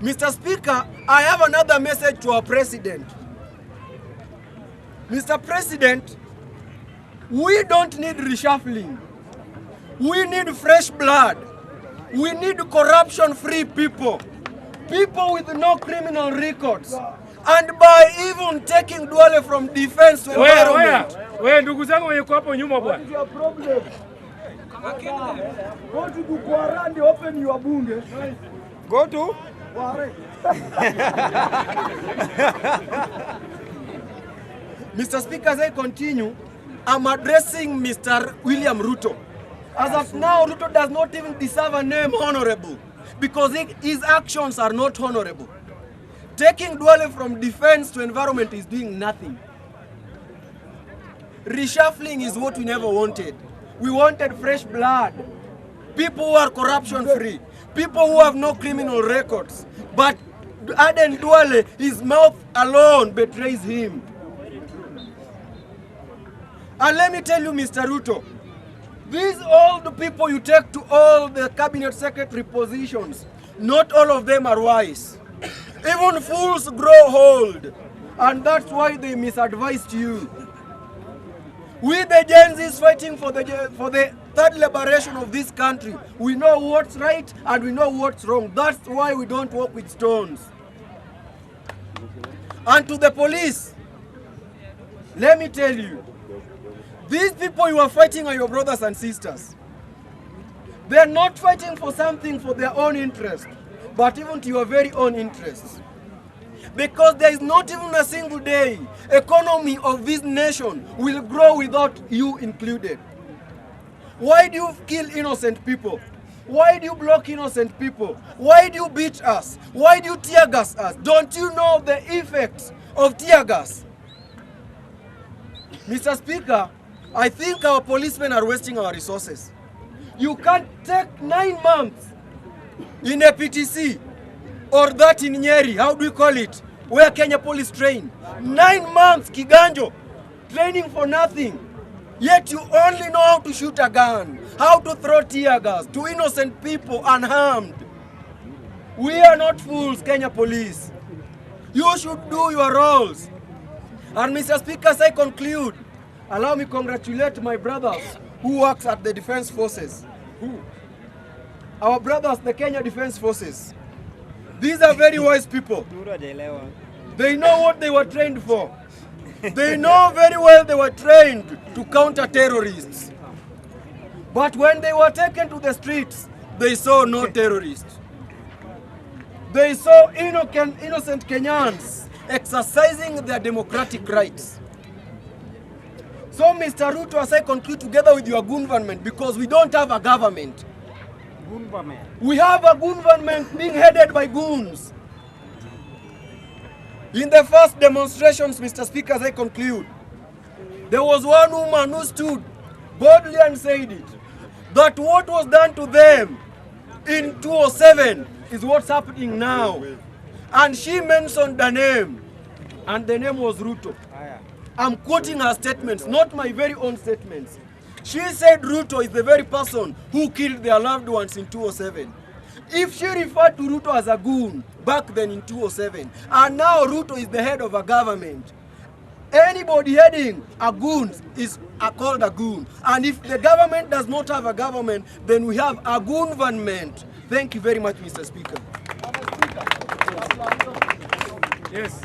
Mr. Speaker, I have another message to our president. Mr. President, we don't need reshuffling. We need fresh blood. We need corruption-free people. People with no criminal records. And by even taking Duale from defense to environment. Wewe ndugu zangu wenye hapo nyuma bwana. What is your problem? Go to Bukwara and open your bunge. Go to? Mr. Speaker, as I continue, I'm addressing Mr. William Ruto. As of now, Ruto does not even deserve a name honorable because his actions are not honorable. Taking Duale from defense to environment is doing nothing. Reshuffling is what we never wanted. We wanted fresh blood. People who are corruption-free. People who have no criminal records. But Aden Duale, his mouth alone betrays him. And let me tell you, Mr. Ruto, these old people you take to all the cabinet secretary positions, not all of them are wise. Even fools grow old. And that's why they misadvised you. We the Gen Zs fighting for the third liberation of this country. We know what's right and we know what's wrong. That's why we don't walk with stones. And to the police, let me tell you, these people you are fighting are your brothers and sisters. They are not fighting for something for their own interest, but even to your very own interests. Because there is not even a single day economy of this nation will grow without you included. Why do you kill innocent people? Why do you block innocent people? Why do you beat us? Why do you tear gas us? Don't you know the effects of tear gas? Mr. Speaker, I think our policemen are wasting our resources. You can't take 9 months in a PTC or that in Nyeri, how do we call it, where Kenya police train. 9 months, Kiganjo, training for nothing. Yet you only know how to shoot a gun, how to throw tear gas to innocent people unharmed. We are not fools, Kenya police. You should do your roles. And Mr. Speaker, as I conclude, allow me to congratulate my brothers who works at the Defense Forces. Who? Our brothers, the Kenya Defense Forces. These are very wise people. They know what they were trained for. They know very well they were trained to counter terrorists. But when they were taken to the streets, they saw no terrorists. They saw innocent Kenyans exercising their democratic rights. So, Mr. Ruto, as I conclude, together with your government, because we don't have a government. We have a government being headed by goons. In the first demonstrations, Mr. Speaker, as I conclude, there was one woman who stood boldly and said it, that what was done to them in 2007 is what's happening now. And she mentioned the name, and the name was Ruto. I'm quoting her statements, not my very own statements. She said Ruto is the very person who killed their loved ones in 2007. If she referred to Ruto as a goon back then in 2007, and now Ruto is the head of a government, anybody heading a goon is called a goon. And if the government does not have a government, then we have a government. Thank you very much, Mr. Speaker. Yes.